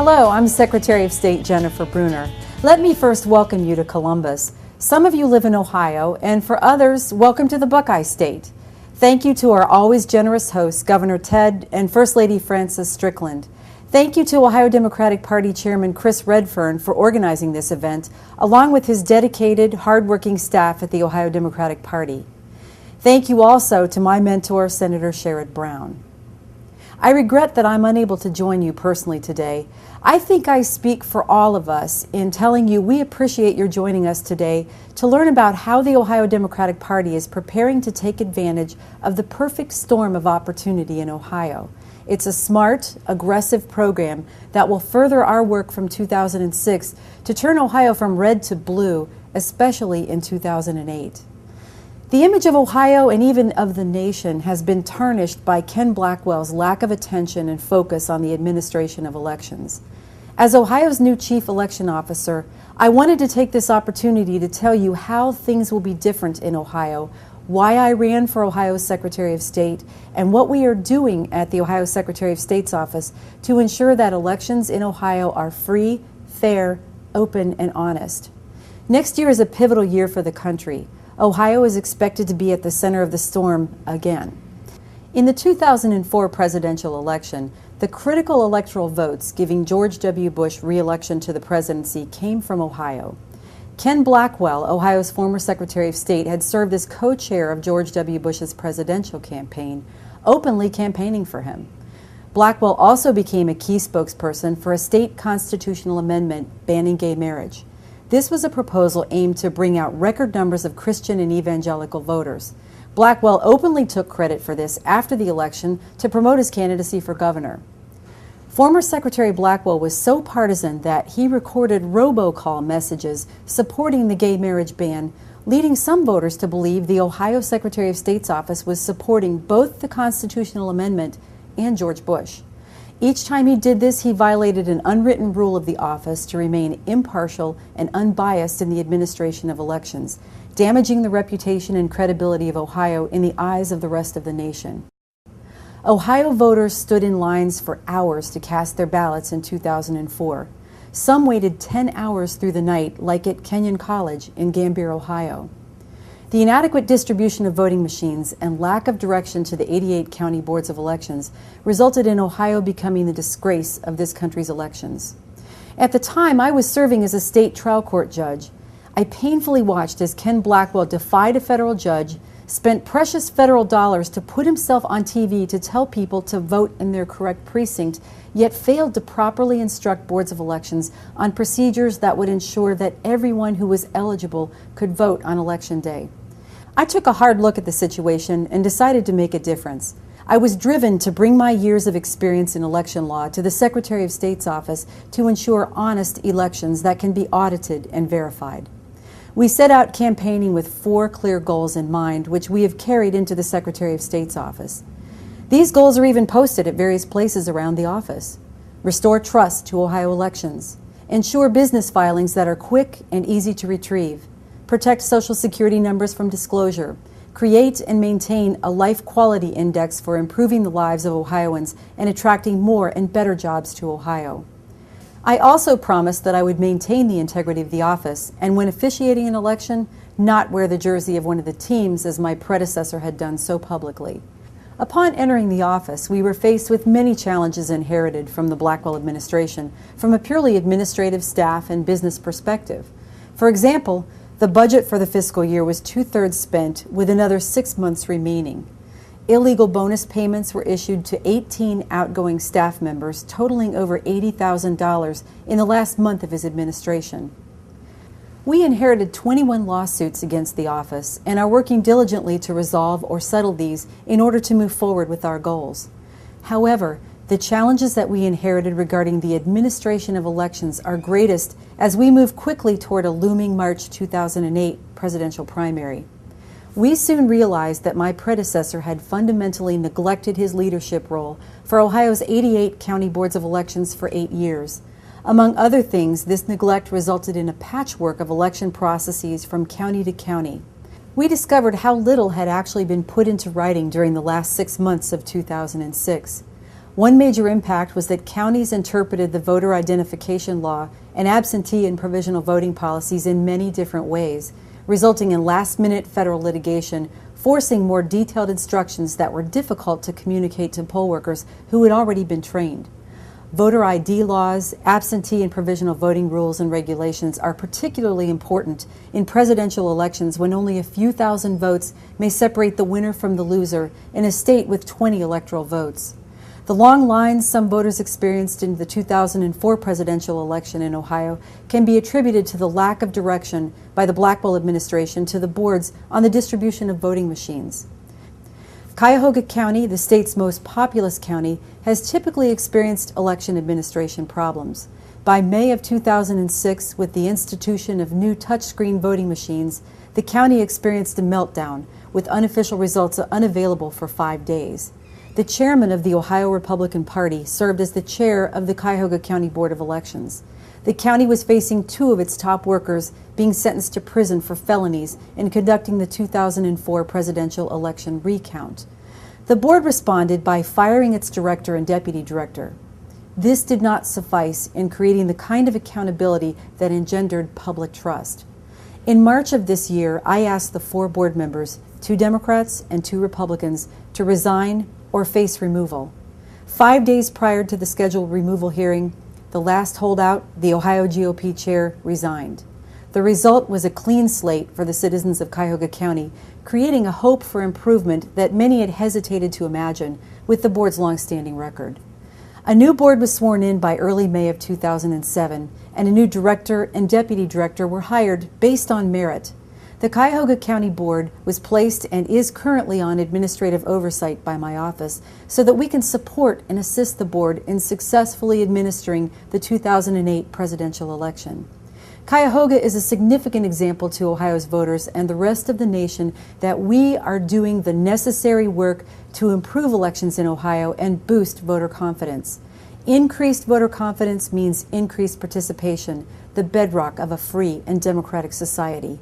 Hello, I'm Secretary of State Jennifer Brunner. Let me first welcome you to Columbus. Some of you live in Ohio, and for others, welcome to the Buckeye State. Thank you to our always generous hosts, Governor Ted and First Lady Frances Strickland. Thank you to Ohio Democratic Party Chairman Chris Redfern for organizing this event, along with his dedicated, hardworking staff at the Ohio Democratic Party. Thank you also to my mentor, Senator Sherrod Brown. I regret that I'm unable to join you personally today. I think I speak for all of us in telling you we appreciate your joining us today to learn about how the Ohio Democratic Party is preparing to take advantage of the perfect storm of opportunity in Ohio. It's a smart, aggressive program that will further our work from 2006 to turn Ohio from red to blue, especially in 2008. The image of Ohio and even of the nation has been tarnished by Ken Blackwell's lack of attention and focus on the administration of elections. As Ohio's new Chief Election Officer, I wanted to take this opportunity to tell you how things will be different in Ohio, why I ran for Ohio's Secretary of State, and what we are doing at the Ohio Secretary of State's office to ensure that elections in Ohio are free, fair, open, and honest. Next year is a pivotal year for the country. Ohio is expected to be at the center of the storm again. In the 2004 presidential election, the critical electoral votes giving George W. Bush re-election to the presidency came from Ohio. Ken Blackwell, Ohio's former Secretary of State, had served as co-chair of George W. Bush's presidential campaign, openly campaigning for him. Blackwell also became a key spokesperson for a state constitutional amendment banning gay marriage. This was a proposal aimed to bring out record numbers of Christian and evangelical voters. Blackwell openly took credit for this after the election to promote his candidacy for governor. Former Secretary Blackwell was so partisan that he recorded robocall messages supporting the gay marriage ban, leading some voters to believe the Ohio Secretary of State's office was supporting both the constitutional amendment and George Bush. Each time he did this, he violated an unwritten rule of the office to remain impartial and unbiased in the administration of elections, damaging the reputation and credibility of Ohio in the eyes of the rest of the nation. Ohio voters stood in lines for hours to cast their ballots in 2004. Some waited 10 hours through the night, like at Kenyon College in Gambier, Ohio. The inadequate distribution of voting machines and lack of direction to the 88 county boards of elections resulted in Ohio becoming the disgrace of this country's elections. At the time, I was serving as a state trial court judge. I painfully watched as Ken Blackwell defied a federal judge, spent precious federal dollars to put himself on TV to tell people to vote in their correct precinct, yet failed to properly instruct boards of elections on procedures that would ensure that everyone who was eligible could vote on election day. I took a hard look at the situation and decided to make a difference. I was driven to bring my years of experience in election law to the Secretary of State's office to ensure honest elections that can be audited and verified. We set out campaigning with 4 clear goals in mind, which we have carried into the Secretary of State's office. These goals are even posted at various places around the office. Restore trust to Ohio elections. Ensure business filings that are quick and easy to retrieve. Protect Social Security numbers from disclosure. Create and maintain a life quality index for improving the lives of Ohioans and attracting more and better jobs to Ohio. I also promised that I would maintain the integrity of the office and, when officiating an election, not wear the jersey of one of the teams as my predecessor had done so publicly. Upon entering the office, we were faced with many challenges inherited from the Blackwell administration from a purely administrative staff and business perspective. For example, the budget for the fiscal year was 2/3 spent, with another 6 months remaining. Illegal bonus payments were issued to 18 outgoing staff members, totaling over $80,000 in the last month of his administration. We inherited 21 lawsuits against the office and are working diligently to resolve or settle these in order to move forward with our goals. However, the challenges that we inherited regarding the administration of elections are greatest as we move quickly toward a looming March 2008 presidential primary. We soon realized that my predecessor had fundamentally neglected his leadership role for Ohio's 88 county boards of elections for 8 years. Among other things, this neglect resulted in a patchwork of election processes from county to county. We discovered how little had actually been put into writing during the last 6 months of 2006. One major impact was that counties interpreted the voter identification law and absentee and provisional voting policies in many different ways, resulting in last-minute federal litigation, forcing more detailed instructions that were difficult to communicate to poll workers who had already been trained. Voter ID laws, absentee and provisional voting rules and regulations are particularly important in presidential elections when only a few thousand votes may separate the winner from the loser in a state with 20 electoral votes. The long lines some voters experienced in the 2004 presidential election in Ohio can be attributed to the lack of direction by the Blackwell administration to the boards on the distribution of voting machines. Cuyahoga County, the state's most populous county, has typically experienced election administration problems. By May of 2006, with the institution of new touchscreen voting machines, the county experienced a meltdown, with unofficial results unavailable for 5 days. The chairman of the Ohio Republican Party served as the chair of the Cuyahoga County Board of Elections. The county was facing 2 of its top workers being sentenced to prison for felonies in conducting the 2004 presidential election recount. The board responded by firing its director and deputy director. This did not suffice in creating the kind of accountability that engendered public trust. In March of this year, I asked the 4 board members, 2 Democrats and 2 Republicans, to resign or face removal. 5 days prior to the scheduled removal hearing, the last holdout, the Ohio GOP chair, resigned. The result was a clean slate for the citizens of Cuyahoga County, creating a hope for improvement that many had hesitated to imagine with the board's longstanding record. A new board was sworn in by early May of 2007, and a new director and deputy director were hired based on merit. The Cuyahoga County Board was placed and is currently on administrative oversight by my office so that we can support and assist the board in successfully administering the 2008 presidential election. Cuyahoga is a significant example to Ohio's voters and the rest of the nation that we are doing the necessary work to improve elections in Ohio and boost voter confidence. Increased voter confidence means increased participation, the bedrock of a free and democratic society.